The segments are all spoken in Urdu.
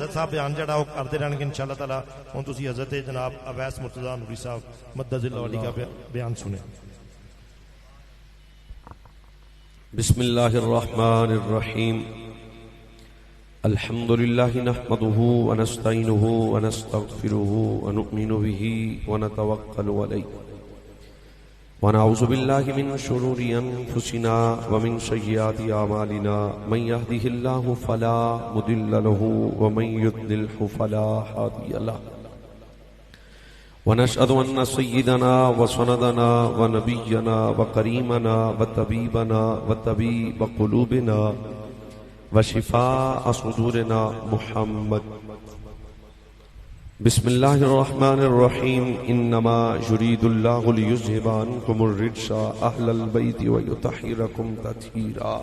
حضرت صاحب بیان جڑا وہ کرتے رہن گے انشاءاللہ تعالی. ہوں تسی حضرت جناب اویس مرتضیٰ نوری صاحب مدد اللہ علی کا بیان سنیں. بسم اللہ الرحمن الرحیم. الحمد للہ نحمده ونستعینه ونستغفره ونؤمن به ونتوکل علیہ ونعوذ باللہ من شرور انفسنا ومن سیئات اعمالنا من يهده الله فلا مضل له ومن يضلل فلا هادي له ونشهد ان سيدنا وسندنا ونبينا وكريمنا وطبيبنا وطبيب قلوبنا وشفاء صدورنا محمد. بسم اللہ الرحمن الرحیم. انما يريد الله ليذهب عنكم الرجس اهل البيت ويطهركم تطہیرا.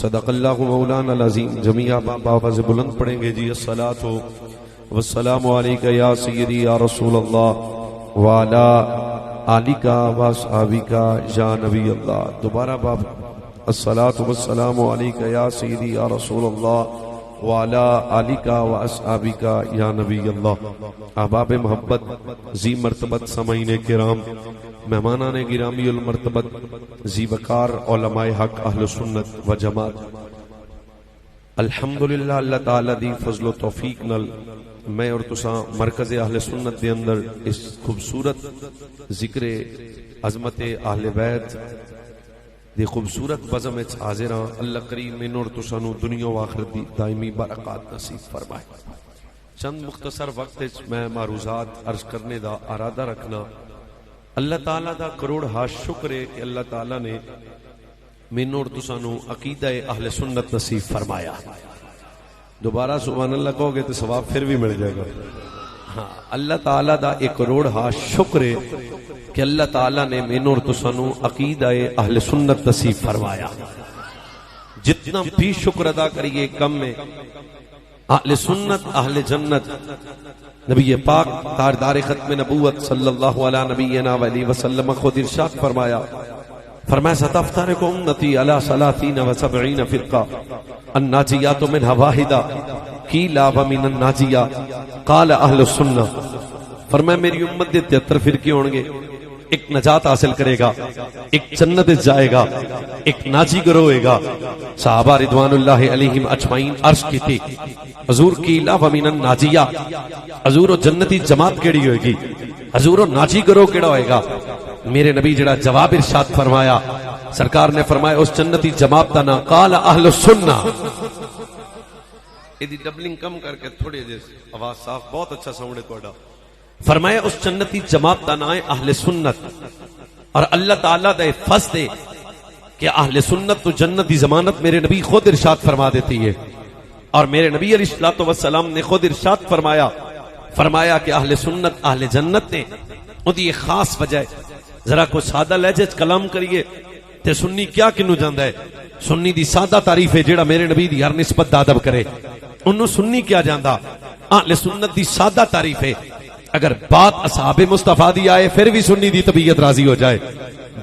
صدق اللہ مولانا العظیم. جميعا باواز بلند پڑھیں گے جی. الصلاۃ والسلام علیک یا سیدی یا رسول اللہ وعلی آلک واصحابک یا نبی اللہ. دوبارہ باب. الصلاۃ والسلام علیک یا سیدی یا رسول اللہ وعلی آلک واصحابک یا نبی اللہ. احباب محبت، ذی مرتبت سامعین کرام، مہمانان گرامی المرتبت، ذی وقار علماء حق اہل سنت و جماعت، الحمدللہ اللہ تعالی دی فضل و توفیق نال میں اور تساں مرکز اہل سنت دے اندر اس خوبصورت ذکر عظمت اہل بیت دی خوبصورت بزم وچ حاضر ہاں. اللہ کریم مینوں اور تساں نوں دنیا و آخرت دی دائمی برکات نصیب فرمائے. چند مختصر وقت وچ میں معروضات عرض کرنے دا ارادہ رکھنا. اللہ تعالیٰ دا کروڑ ہا شکر ہے کہ اللہ تعالیٰ نے مینوں اور تساں نوں عقیدہ اہل سنت نصیب فرمایا. دوبارہ سبحان اللہ کہو گے تو ثواب پھر بھی مل جائے گا. ہاں، اللہ تعالیٰ دا ایک کروڑ ہا شکر ہے کہ اللہ تعالیٰ نے مینوں اور تساں نوں عقیدہ اہل سنت نصیب فرمایا. جتنا بھی شکر ادا کریے کم ہے. اہل سنت اہل جنت. نبی پاک تاجدار ختم نبوت صلی اللہ علیہ نبینا وآلہ وسلم خود ارشاد فرمایا ستفترق امتی علی 30 و 70 فرقہ الناجیات منها واحدہ قیل ومن الناجیہ قال اہل السنہ. فرمایا میری امت دے 73 فرقے ہوں گے، ایک نجات حاصل کرے گا، ایک جنت جائے گا، ایک ناجی گروہ ہوئے گا. صحابہ رضوان اللہ علیہم اجمعین عرض کی تھی حضور قیل ومن الناجیہ، حضور و جنتی جماعت کیڑی ہوئے گی، حضور و ناجی گروہ کیڑا ہوئے گا؟ میرے نبی جڑا جواب ارشاد فرمایا، سرکار نے فرمایا اس جنتی جماعت دا نام قال اہل السنہ. ایدی ڈبلنگ کم کر کے تھوڑی جیسے آواز صاف، بہت اچھا ساؤنڈ ہے توڑا. فرمایا اس جنتی جماعت دا نام ہے اہل سنت. اور اللہ تعالیٰ دا فضل ہے کہ اہل سنت تو جنت دی ضمانت میرے نبی خود ارشاد فرما دیتی ہے. اور میرے نبی علیہ الصلوۃ والسلام نے خود ارشاد فرمایا کہ اہل سنت اہل جنت نے. ان دی ایک خاص وجہ ہے. ذرا کو سادہ لہجے وچ کلام کریے تے سنی کیا کنوں جاندا ہے؟ سنی دی سادہ تعریف ہے جیڑا میرے نبی دی ہر نسبت دا ادب کرے انہوں سنی کیا جاندا. اہل سنت دی سادہ تعریف ہے اگر بات اصحاب مصطفیٰ دی آئے پھر بھی سنی دی طبیعت راضی ہو جائے،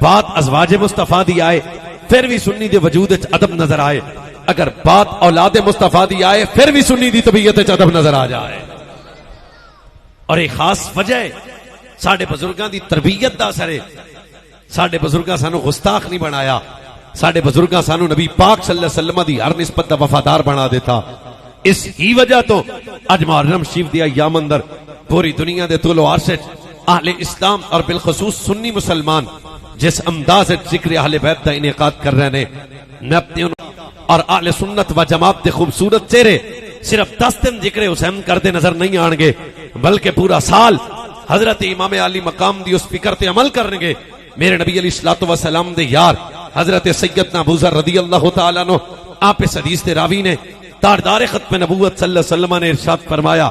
بات ازواج مصطفیٰ دی آئے پھر بھی سنی دے وجود وچ ادب نظر آئے، اگر بات اولاد مصطفیٰ دی آئے پھر بھی سنی دی طبیعت وچ ادب نظر آ جائے. اور ایک خاص وجہ ہے ساڈے بزرگاں دی تربیت دا اثر ہے. ساڈے بزرگاں سانو گستاخ نہیں بنایا، ساڈے بزرگاں سانو نبی پاک صلی اللہ علیہ وسلم دی ہر نسبت دا وفادار بنا دیتا. اس ہی وجہ تو اج محرم شریف دی ایام اندر پوری دنیا دے طول و عرض وچ اہل اسلام اور بالخصوص سنی مسلمان جس انداز وچ ذکر اہل بیت دا انعقاد کر رہے نے، میں اپنے اور اہل سنت و جماعت دے خوبصورت چہرے صرف 10 دن ذکر حسین کردے نظر نہیں آن گے بلکہ پورا سال حضرت امام علی مقام دی اس فکر تے عمل کریں گے. میرے نبی علیہ الصلوۃ والسلام دے یار حضرت سیدنا ابو ذر رضی اللہ تعالی عنہ آپ اس حدیث دے راوی نے تاجدار ختم نبوت صلی اللہ علیہ وسلم نے ارشاد فرمایا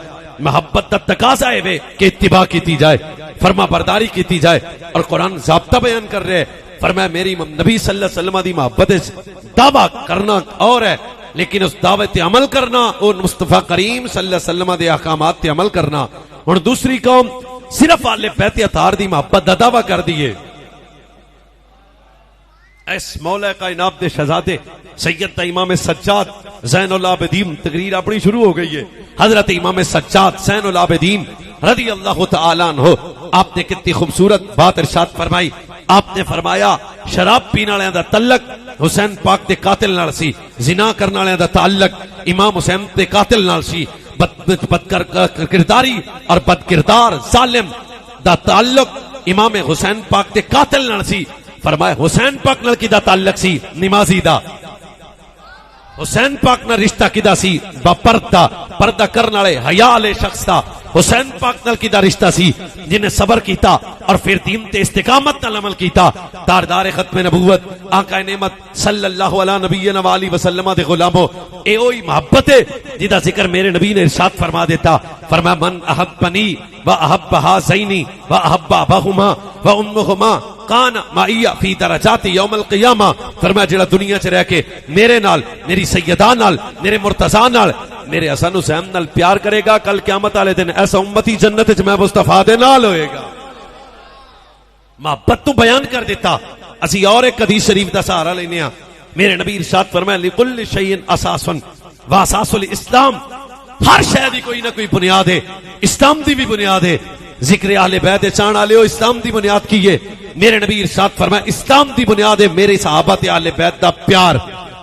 محبت دا تقاضا ہے کہ اتباع کیتی جائے، فرما برداری کیتی جائے. اور قرآن ضابطہ بیان کر رہے فرمایا میری نبی صلی اللہ علیہ وسلم دی محبت دعویٰ کرنا اور ہے لیکن اس دعوت عمل کرنا اور مصطفیٰ کریم صلی اللہ علیہ وسلم دے احکامات تے عمل کرنا. اور دوسری قوم صرف اہل بیت اطہار دی محبت دا دعویٰ کر دیے. اس مولا کائنات دے شہزادے سیدنا امام سجاد زین العابدین تقریر اپنی شروع ہو گئی ہے. حضرت امام سجاد زین العابدین رضی اللہ تعالیٰ عنہ آپ نے کتنی خوبصورت بات ارشاد فرمائی. آپ نے فرمایا شراب پینے والوں دا تعلق حسین پاک دے قاتل نال سی, زنا کرنے والوں دا تعلق امام حسین دے قاتل نال سی, بد کرداری اور بد کردار ظالم دا تعلق امام حسین پاک دے قاتل نال سی. فرمایا حسین پاک نال کی دا تعلق سی نمازی دا, حسین پاک نال رشتہ کدا سی با پردہ, پردہ کرنے والے حیا والے شخص دا. حسین پاک نال کدا رشتہ سی جنہیں صبر کیتا اور پھر دین تے استقامت نال عمل کیتا. تاجدار ختم نبوت آقا نعمت صلی اللہ علیہ نبینا وآلہ وسلم دے غلامو, اے اوہی محبت ہے جدا ذکر میرے نبی نے ارشاد فرما دیتا. فرمایا من احبنی و احب ہذین و احب اباہما و امہما کان معی فی درجات یوم القیامہ. فرمایا جڑا دنیا چ رہ کے میرے نال, میری سیدہ نال, میرے مرتضیٰ نال, میرے حسن حسین نال پیار کرے گا, کل قیامت والے دن ایسا امتی جنت وچ میں مصطفیٰ دے نال ہوئے گا. محبت تو بیان کر دیتا. اسی اور ایک حدیث شریف دا سہارا لینے ہاں. میرے نبی ارشاد فرمایا لکل شیء اساس و اساس الاسلام, ہر شے دی کوئی نہ کوئی بنیاد ہے, اسلام دی بھی بنیاد ہے. ذکر اہل بیت چان والے ہو, اسلام دی بنیاد کی ہے. میرے نبی ارشاد فرمایا اسلام دی بنیاد ہے میرے صحابہ تے اہل بیت دا پیار.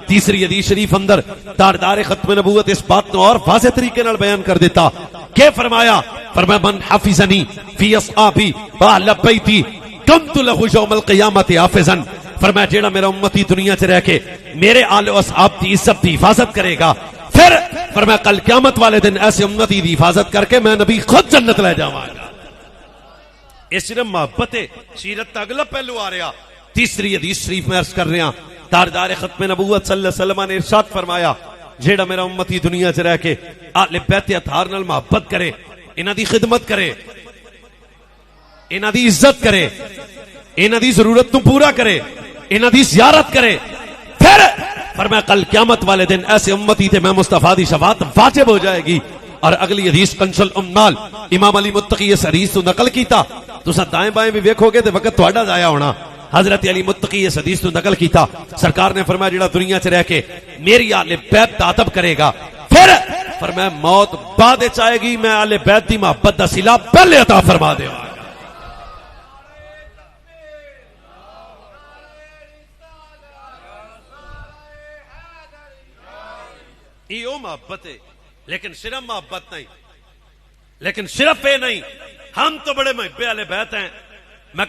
تیسری حدیث شریف اندر تاجدار ختم نبوت اس بات کو اور واضح طریقے نال بیان کر دیتا کہ فرمایا من حفظنی فی اصحابی واہل بیتی کنت لہ یوم القیامت حافظا. فرمایا جیڑا میرا امتی دنیا چ رہ کے میرے آل و اصحاب کی عزت کی حفاظت کرے گا, پھر فرمایا کل قیامت والے دن ایسے امتی دی حفاظت کر کے میں نبی خود جنت لے جاواں گا. یہ صرف محبت ہے, سیرت کا اگلا پہلو آ رہا. تیسری حدیث شریف میں عرض کر رہا, تاجدار ختم نبوت صلی اللہ علیہ وسلم نے ارشاد فرمایا جیڑا میرا امتی دنیا چ رہ کے اہل بیت اطہار نال محبت کرے, انہاں دی خدمت کرے, انہاں دی عزت کرے, انہاں دی ضرورت تو پورا کرے, انہاں دی زیارت کرے, پھر فرمایا کل قیامت والے دن ایسے امتی تے میں مصطفیٰ دی شفاعت واجب ہو جائے گی. اور اگلی حدیث کنز الاموال امام علی متقی اس حدیث تو نقل کیتا. تساں دائیں بائیں بھی ویکھو گے تے وقت تہاڈا ضائع ہونا. حضرت علی متقی اس حدیث تو نقل کیتا. سرکار نے فرمایا جڑا دنیا چ رہ کے میری اہل بیت دا ادب کرے گا, پھر فرمایا موت بعد وچ آئے گی, میں اہل بیت دی محبت دا صلہ پہلے عطا فرما دے گا. یہ محبت ہے, لیکن صرف محبت نہیں, لیکن صرف یہ نہیں, ہم تو بڑے محب اہل بیت ہیں. میں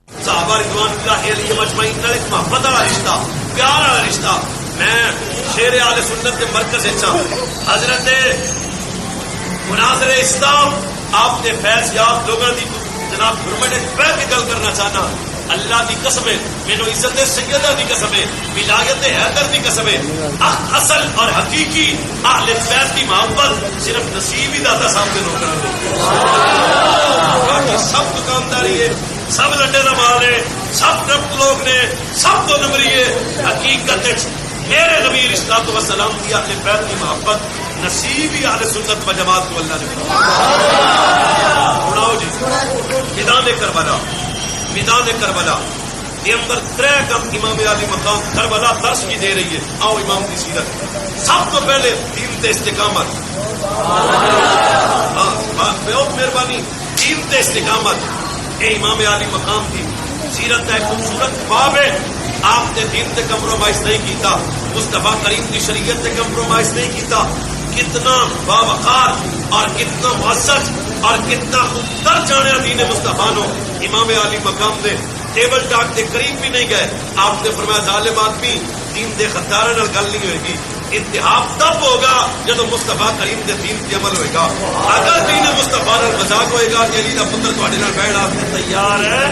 صحابہ رضوان اللہ علیہ مجمعین نال محبت والا رشتہ, پیار والا رشتہ. میں شیر اہل سنت کے مرکز وچ حضرت مناظر اسلام آپ نے فیض یاب لوگوں کی جناب گورنمنٹ بیٹھ کے گل کرنا چاہنا. اللہ کی قسم ہے, مینو عزت سیدہ کی قسم ہے, ولایت حیدر کی قسم ہے, اصل اور حقیقی اہل بیت کی محبت صرف نصیب ہی داتا صاحب کے لوگوں ایمانداری ہے، سب لٹے نمال ہے، سب کرپٹ لوگ نے، سب دو نمبری ہے. حقیقت میرے نبی علیہ الصلوۃ والسلام کی اہل بیت کی محبت نصیب ہی اہل سنت و جماعت کو اللہ نے سناؤ جی. میدان کربلا، میدان کربلا یہ اندر ترے کم امام علی مقام کربلا درس کی دے رہی ہے. آؤ امام کی سیرت. سب تو پہلے دین تے استقامت. بہت مہربانی. دین تے استقامت اے امام علی مقام کی سیرت ہے. خوبصورت باب ہے. آپ نے دین تے کمپرومائز نہیں کیتا، مصطفیٰ کریم کی شریعت تے کمپرومائز نہیں کیتا. کتنا باوقار اور کتنا معزز اور کتنا خوب تر جانے دین مصطفیٰ نو امام علی مقام نے ٹیبل ٹاک کے قریب بھی نہیں گئے. آپ نے فرمایا ظالم آدمی دین دے خدارے نال گل نہیں ہوئے گی. اتحاد تب ہوگا جب مصطفیٰ کریم دے دین تے عمل ہوئے گا. اگر دین مصطفیٰ نال مذاق ہوئے گا کہ علی دا پتر تواڈے نال بیٹھ آپ تیار ہے.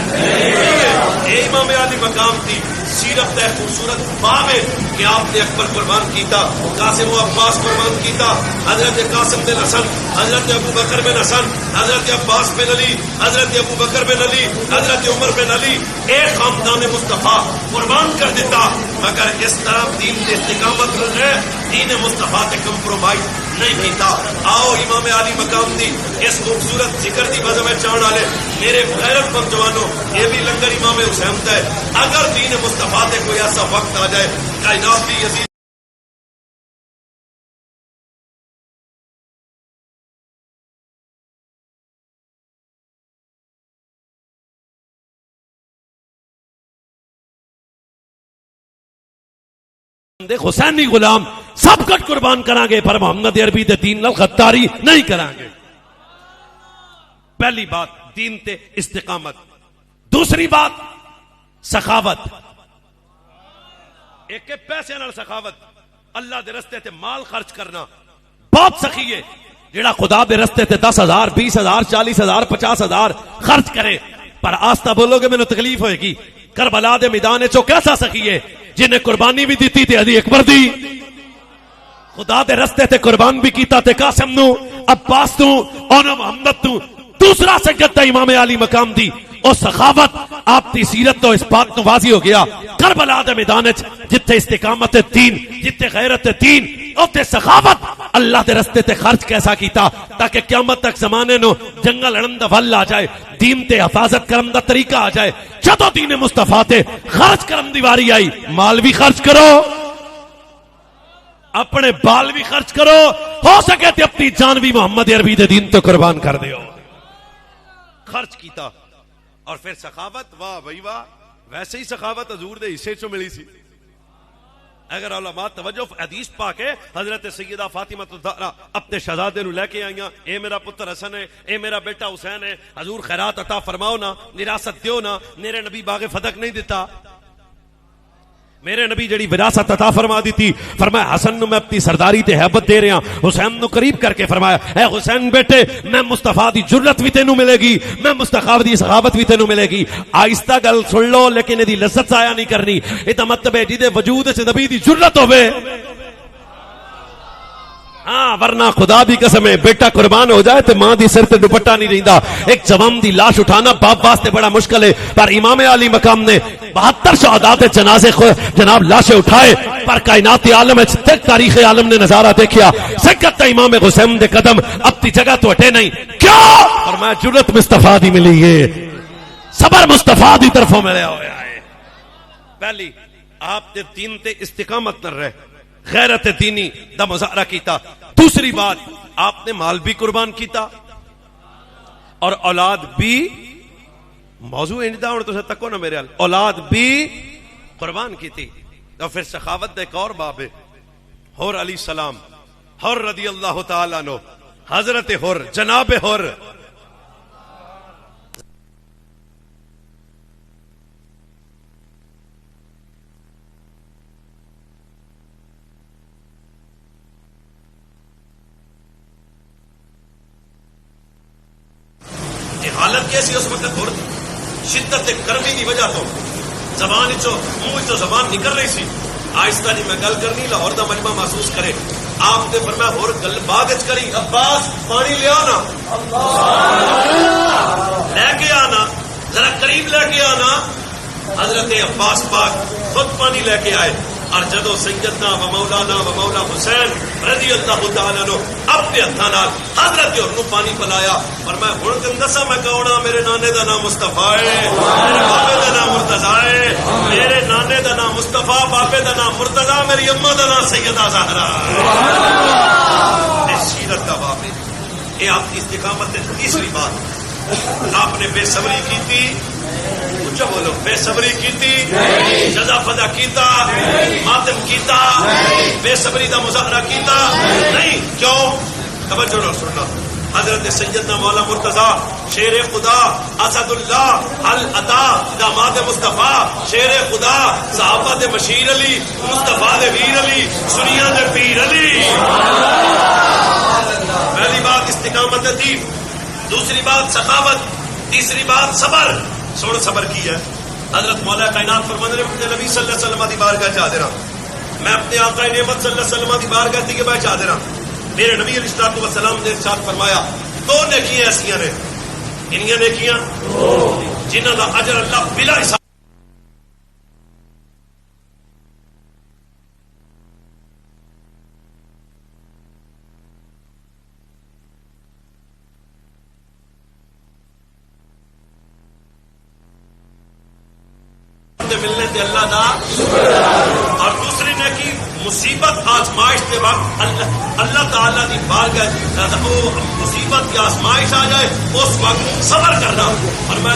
اے امام علی مقام دی سیرت ہے خوبصورت باب ہے کہ آپ نے اکبر قربان کیتا، قاسم و عباس قربان کیتا، حضرت قاسم بن حسن، حضرت ابو بکر بن حسن، حضرت عباس بن علی، حضرت ابو بکر بن علی، حضرت عمر بن علی. ایک خاندان مصطفیٰ قربان کر دیتا. مگر اس طرح دین کی استقامت رہے، دین مصطفیٰ سے کمپرومائز نہیں کیتا. آؤ امام علی مقام دی اس خوبصورت ذکر دی وجہ میں چاڑ والے میرے غیرت مند جوانوں، یہ بھی لنگر امام حسین ہے. اگر دین مصطفیٰ سے کوئی ایسا وقت آ جائے کائنات بھی یزید حسینی غلام سب کٹ قربان کریں گے پر محمد عربی دے دین نال غداری نہیں کریں گے. پہلی بات دین تے استقامت. دوسری بات سخاوت. ایک پیسے نال سخاوت، اللہ دے رستے تے مال خرچ کرنا. بہت سخی ہے جڑا خدا دے رستے تے 10,000 20,000 40,000 50,000 خرچ کرے. پر آستہ بولو گے مینوں تکلیف ہوئے گی. کربلا دے میدان چو کیسا سخی ہے جنہیں قربانی بھی دیتی تے علی اکبر دی. خدا دے رستے تے قربان بھی کیتا تے قاسم نو، عباس نو اور محمد نو. دوسرا سجدہ امام علی مقام دی اور سخاوت آپ دی سیرت تو اس بات نو واضح ہو گیا. کربلا دے میدان جتھے استقامت دین، جتھے غیرت دین، اوتے سخاوت اللہ دے رستے تے خرچ کیسا کیتا تاکہ قیامت تک زمانے نو جنگل لڑن دا ول آ جائے، دین تے حفاظت کرن دا طریقہ آ جائے. جدو دین مصطفیٰ تے خرچ کرن دی واری آئی، مال بھی خرچ کرو، اپنے بال بھی خرچ کرو، ہو سکے تے اپنی جان بھی محمد عربی دے دین تو قربان کر دیو. خرچ کیتا. اور پھر سخاوت، واہ بھائی واہ، ویسے ہی سخاوت حضور دے حصے چوں ملی سی. اگر علماء توجہ حدیث پاک ہے، حضرت سیدہ فاطمہ الزہرا اپنے شہزادے نو لے کے آئیاں، اے میرا پتر حسن ہے، اے میرا بیٹا حسین ہے، حضور خیرات عطا فرماؤ نا، وراثت دیو نا. میرے نبی باغ فتق نہیں دیتا. میرے نبی جڑی وراثت عطا فرما دی تھی، فرمایا حسن نو میں اپنی سرداری تے ہیبت دے رہا. حسین نو قریب کر کے فرمایا اے حسین بیٹے، میں مصطفیٰ دی جرت بھی تینوں ملے گی، میں مصطفیٰ دی سخاوت بھی تینوں ملے گی. آہستہ گل سن لو لیکن دی لذت ضائع نہیں کرنی. یہ مطلب ہے جدے وجود سے نبی دی جرت ہوے. ہاں ورنہ خدا دی قسم ہے بیٹا قربان ہو جائے تو ماں دی سر تے دوپٹہ نہیں رہندا. ایک جوان دی لاش اٹھانا باپ واسطے بڑا مشکل ہے، پر امام علی مقام نے 72 شہداء دے جنازے جناب لاشیں اٹھائے. پر کائنات عالم تاریخ عالم نے نظارہ دیکھیا، سکت امام حسین دے قدم اپنی جگہ تو ہٹے نہیں. کیوں؟ فرمایا جرت مصطفیٰ دی ملی ہے، صبر مصطفیٰ دی طرفوں ملیا ہوا ہے. پہلی آپ دے دین تے استقامت نہ رہے، غیرت دینی دا مظاہرہ کیتا. دوسری بات آپ نے مال بھی قربان کیتا اور اولاد بھی. موضوع انجدہ ہونے تو سے تکو نا میرے حال، اولاد بھی قربان کی تھی. اور پھر سخاوت دے ایک اور باب ہے. حر علیہ السلام، حر رضی اللہ تعالیٰ عنہ، حضرت حر، جناب حر. حالت کیسی اس وقت حر شدت گرمی کی وجہ تو زبان چو منہ چو زبان نکل رہی سی. آہستہ نہیں میں گل کرنی، لاہور دا مجمع محسوس کرے. آپ نے فرمایا حر گل باغ کری، عباس پانی لے آنا، لے کے آنا. حضرت عباس پاک خود پانی لے کے آئے اور جدو سیدنا و مولا حسین رضی اللہ تعالیٰ عنہ اپنے ہتھاں نال حضرت اور پانی پلایا اور میں ہن تن دسا میں کہنا میرے نانے دا نام مصطفیٰ ہے، میرے بابے دا نام مرتضیٰ ہے، میرے نانے دا نام مصطفیٰ، بابے دا نام مرتضیٰ، میری اماں دا نام سیدہ زہرا ہے۔ سیرت دا باب ہے یہ آپ کی استقامت ہے۔ تیسری بات آپ نے بے صبری کی تھی، اچھا بولو، بے صبری کی تھی، جزا فدا کیتا، ماتم کیتا، بے صبری دا مظاہرہ کیتا نہیں، کیوں؟ توجہ نہ سننا، حضرت سیدنا مولا مرتضیٰ شیر خدا، اسد اللہ العطا، داماد مصطفیٰ، شیر خدا، صحابہ دے مشیر علی، مصطفیٰ دے ویر علی، سنیا دے پیر علی۔ پہلی بات استقامت تھی، دوسری بات سخاوت، تیسری بات صبر۔ سوڑ صبر کی ہے۔ حضرت مولا کائنات فرمانے اپنے نبی صلی اللہ علیہ وسلم دی بارگاہ چاہ دے رہا، میں اپنے آقا نعمت صلی اللہ علیہ وسلم دی بارگاہ تھی کہ میں چاہ دے رہا، میرے نبی علیہ الصلوۃ والسلام نے ارشاد فرمایا دو نیکیاں ایسیاں نے، انہیاں نیکیاں جنہاں دا اجر اللہ بلا حساب ملنے تے اللہ دا، اور دوسری نیکی مصیبت آزمائش کے وقت اللہ تعالیٰ کی بارگاہ مصیبت کی آزمائش آ جائے اس وقت صبر کرنا۔ اور میں